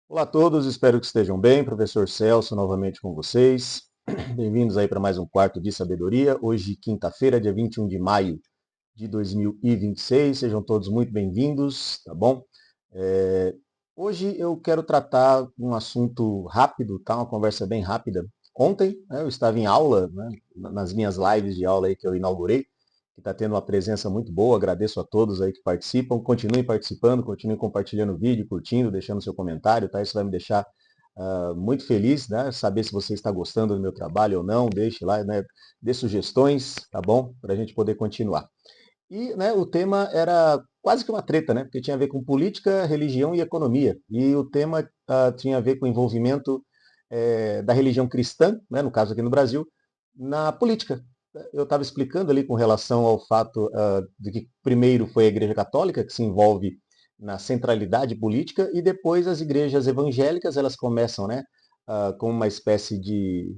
Olá a todos, espero que estejam bem. Professor Celso, novamente com vocês. Bem-vindos aí para mais um Quarto de Sabedoria. Hoje, quinta-feira, dia 21 de maio de 2026. Sejam todos muito bem-vindos, tá bom? Hoje eu quero tratar um assunto rápido, tá? Uma conversa bem rápida. Ontem, né, eu estava em aula, né, nas minhas lives de aula aí que eu inaugurei, que está tendo uma presença muito boa. Agradeço a todos aí que participam. Continuem participando, continuem compartilhando o vídeo, curtindo, deixando seu comentário, tá? Isso vai me deixar muito feliz, né? Saber se você está gostando do meu trabalho ou não. Deixe lá, né? Dê sugestões, tá bom? Para a gente poder continuar. E, né, o tema era quase que uma treta, né? Porque tinha a ver com política, religião e economia. E o tema tinha a ver com o envolvimento da religião cristã, né, no caso aqui no Brasil, na política. Eu estava explicando ali com relação ao fato de que primeiro foi a Igreja Católica, que se envolve na centralidade política, e depois as igrejas evangélicas, elas começam, né, com uma espécie de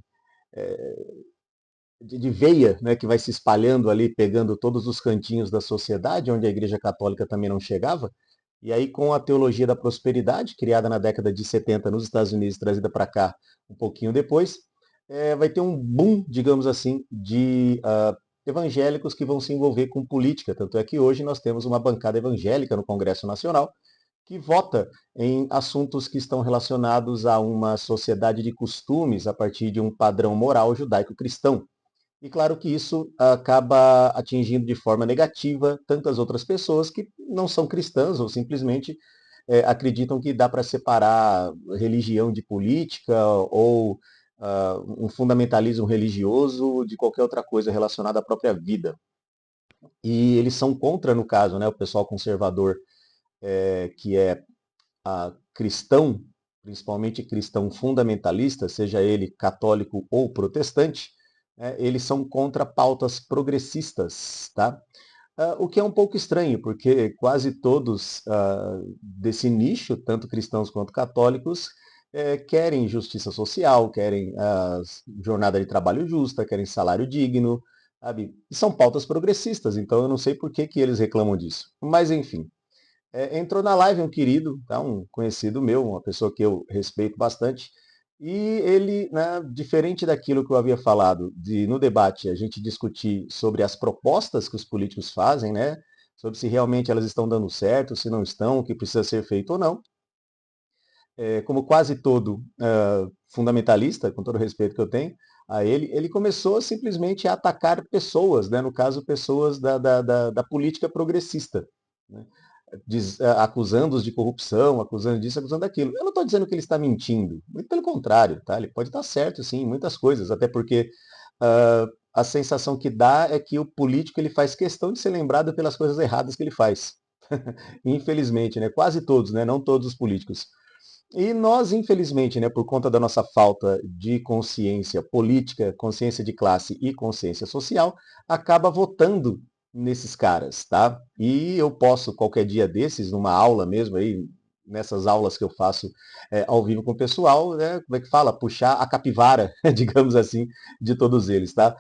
veia, né, que vai se espalhando ali, pegando todos os cantinhos da sociedade, onde a Igreja Católica também não chegava. E aí, com a teologia da prosperidade, criada na década de 70 nos Estados Unidos, trazida para cá um pouquinho depois, vai ter um boom, digamos assim, de evangélicos que vão se envolver com política. Tanto é que hoje nós temos uma bancada evangélica no Congresso Nacional que vota em assuntos que estão relacionados a uma sociedade de costumes a partir de um padrão moral judaico-cristão. E claro que isso acaba atingindo de forma negativa tantas outras pessoas que não são cristãs ou simplesmente acreditam que dá para separar religião de política ou um fundamentalismo religioso de qualquer outra coisa relacionada à própria vida. E eles são contra, no caso, né, o pessoal conservador, que é cristão, principalmente cristão fundamentalista, seja ele católico ou protestante, eles são contra pautas progressistas, tá? O que é um pouco estranho, porque quase todos desse nicho, tanto cristãos quanto católicos, querem justiça social, querem jornada de trabalho justa, querem salário digno, sabe? E são pautas progressistas, então eu não sei por que, que eles reclamam disso. Mas enfim, entrou na live um querido, tá? Um conhecido meu, uma pessoa que eu respeito bastante, e ele, né, diferente daquilo que eu havia falado, de no debate a gente discutir sobre as propostas que os políticos fazem, né, sobre se realmente elas estão dando certo, se não estão, o que precisa ser feito ou não, como quase todo fundamentalista, com todo o respeito que eu tenho a ele, ele começou simplesmente a atacar pessoas, né, no caso pessoas da política progressista, né? Acusando-os de corrupção, acusando disso, acusando daquilo. Eu não estou dizendo que ele está mentindo, muito pelo contrário, tá? Ele pode estar certo, sim, em muitas coisas, até porque a sensação que dá é que o político ele faz questão de ser lembrado pelas coisas erradas que ele faz. Infelizmente, né? Quase todos, né? Não todos os políticos. E nós, infelizmente, né, por conta da nossa falta de consciência política, consciência de classe e consciência social, acaba votando nesses caras, tá? E eu posso, qualquer dia desses, numa aula mesmo, aí, nessas aulas que eu faço ao vivo com o pessoal, né, como é que fala? Puxar a capivara, digamos assim, de todos eles, tá?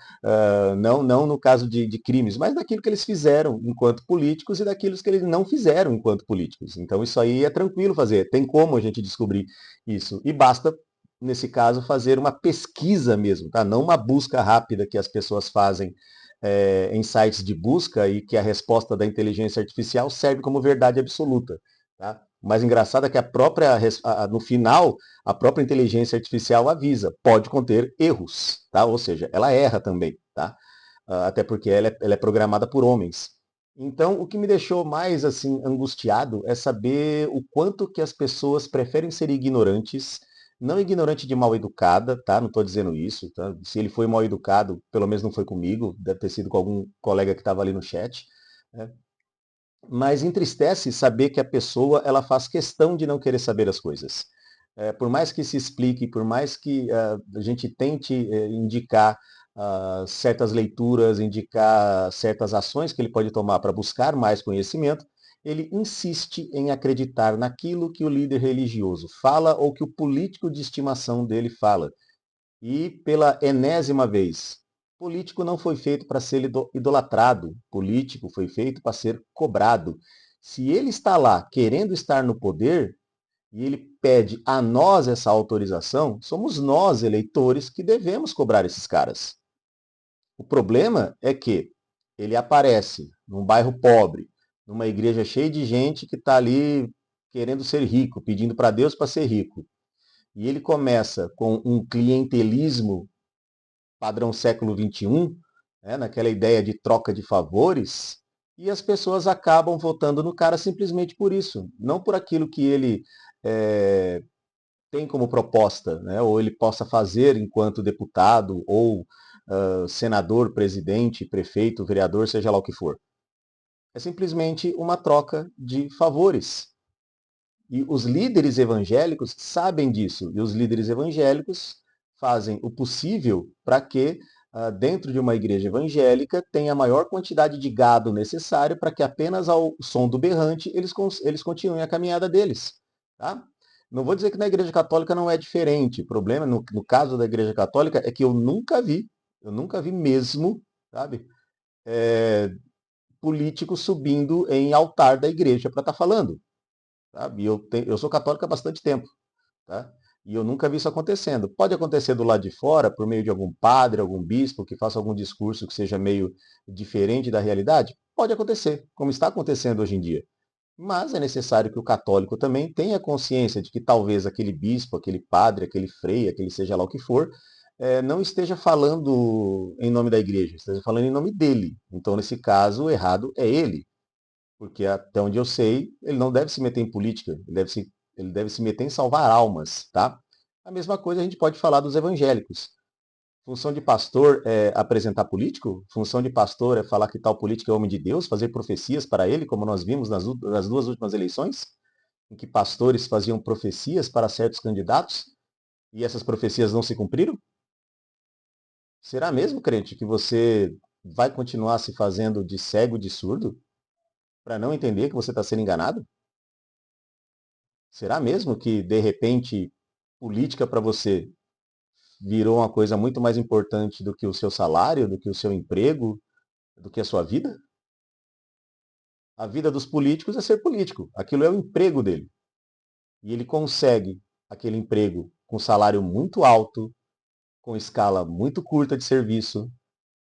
Não no caso de crimes, mas daquilo que eles fizeram enquanto políticos e daquilo que eles não fizeram enquanto políticos. Então isso aí é tranquilo fazer, tem como a gente descobrir isso. E basta, nesse caso, fazer uma pesquisa mesmo, tá? Não uma busca rápida que as pessoas fazem em sites de busca e que a resposta da inteligência artificial serve como verdade absoluta. Tá? O mais engraçado é que no final, a própria inteligência artificial avisa, pode conter erros, tá? Ou seja, ela erra também, tá? Até porque ela é programada por homens. Então, o que me deixou mais assim angustiado é saber o quanto que as pessoas preferem ser ignorantes, não ignorante de mal educada, tá? Não estou dizendo isso, tá? Se ele foi mal educado, pelo menos não foi comigo, deve ter sido com algum colega que estava ali no chat, né? Mas entristece saber que a pessoa ela faz questão de não querer saber as coisas. Por mais que se explique, por mais que a gente tente indicar certas leituras, indicar certas ações que ele pode tomar para buscar mais conhecimento, ele insiste em acreditar naquilo que o líder religioso fala ou que o político de estimação dele fala. E pela enésima vez, Político não foi feito para ser idolatrado. Político foi feito para ser cobrado. Se ele está lá querendo estar no poder e ele pede a nós essa autorização, somos nós, eleitores, que devemos cobrar esses caras. O problema é que ele aparece num bairro pobre, numa igreja cheia de gente que está ali querendo ser rico, pedindo para Deus para ser rico. E ele começa com um clientelismo padrão século XXI, né, naquela ideia de troca de favores, e as pessoas acabam votando no cara simplesmente por isso, não por aquilo que ele tem como proposta, né, ou ele possa fazer enquanto deputado, ou senador, presidente, prefeito, vereador, seja lá o que for. É simplesmente uma troca de favores. E os líderes evangélicos sabem disso, e os líderes evangélicos fazem o possível para que, dentro de uma igreja evangélica, tenha a maior quantidade de gado necessário para que apenas ao som do berrante eles continuem a caminhada deles. Tá? Não vou dizer que na igreja católica não é diferente. O problema, no caso da igreja católica, é que eu nunca vi mesmo, sabe, político subindo em altar da igreja para estar falando. Sabe? Eu sou católico há bastante tempo, tá? E eu nunca vi isso acontecendo. Pode acontecer do lado de fora, por meio de algum padre, algum bispo, que faça algum discurso que seja meio diferente da realidade? Pode acontecer, como está acontecendo hoje em dia. Mas é necessário que o católico também tenha consciência de que talvez aquele bispo, aquele padre, aquele frei, aquele seja lá o que for, não esteja falando em nome da igreja, esteja falando em nome dele. Então, nesse caso, o errado é ele. Porque até onde eu sei, ele não deve se meter em política, ele deve se meter em salvar almas, tá? A mesma coisa a gente pode falar dos evangélicos. Função de pastor é apresentar político? Função de pastor é falar que tal político é homem de Deus, fazer profecias para ele, como nós vimos nas duas últimas eleições, em que pastores faziam profecias para certos candidatos e essas profecias não se cumpriram? Será mesmo, crente, que você vai continuar se fazendo de cego, de surdo, para não entender que você está sendo enganado? Será mesmo que, de repente, política para você virou uma coisa muito mais importante do que o seu salário, do que o seu emprego, do que a sua vida? A vida dos políticos é ser político. Aquilo é o emprego dele. E ele consegue aquele emprego com salário muito alto, com escala muito curta de serviço,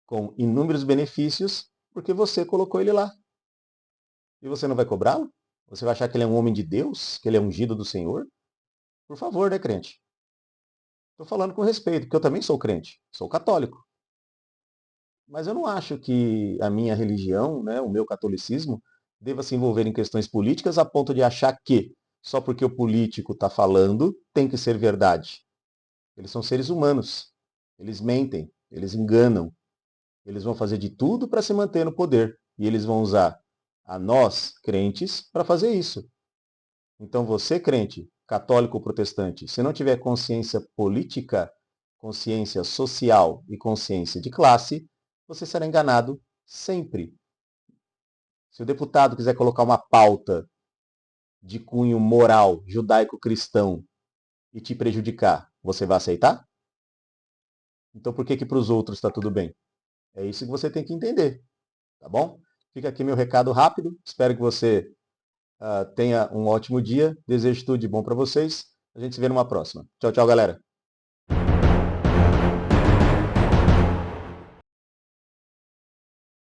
com inúmeros benefícios, porque você colocou ele lá. E você não vai cobrá-lo? Você vai achar que ele é um homem de Deus? Que ele é ungido do Senhor? Por favor, né, crente? Estou falando com respeito, porque eu também sou crente, sou católico. Mas eu não acho que a minha religião, né, o meu catolicismo, deva se envolver em questões políticas a ponto de achar que só porque o político está falando tem que ser verdade. Eles são seres humanos. Eles mentem, eles enganam, eles vão fazer de tudo para se manter no poder. E eles vão usar a nós, crentes, para fazer isso. Então você, crente, católico ou protestante, se não tiver consciência política, consciência social e consciência de classe, você será enganado sempre. Se o deputado quiser colocar uma pauta de cunho moral, judaico-cristão e te prejudicar, você vai aceitar? Então por que que para os outros está tudo bem? É isso que você tem que entender, tá bom? Fica aqui meu recado rápido. Espero que você tenha um ótimo dia. Desejo tudo de bom para vocês. A gente se vê numa próxima. Tchau, tchau, galera.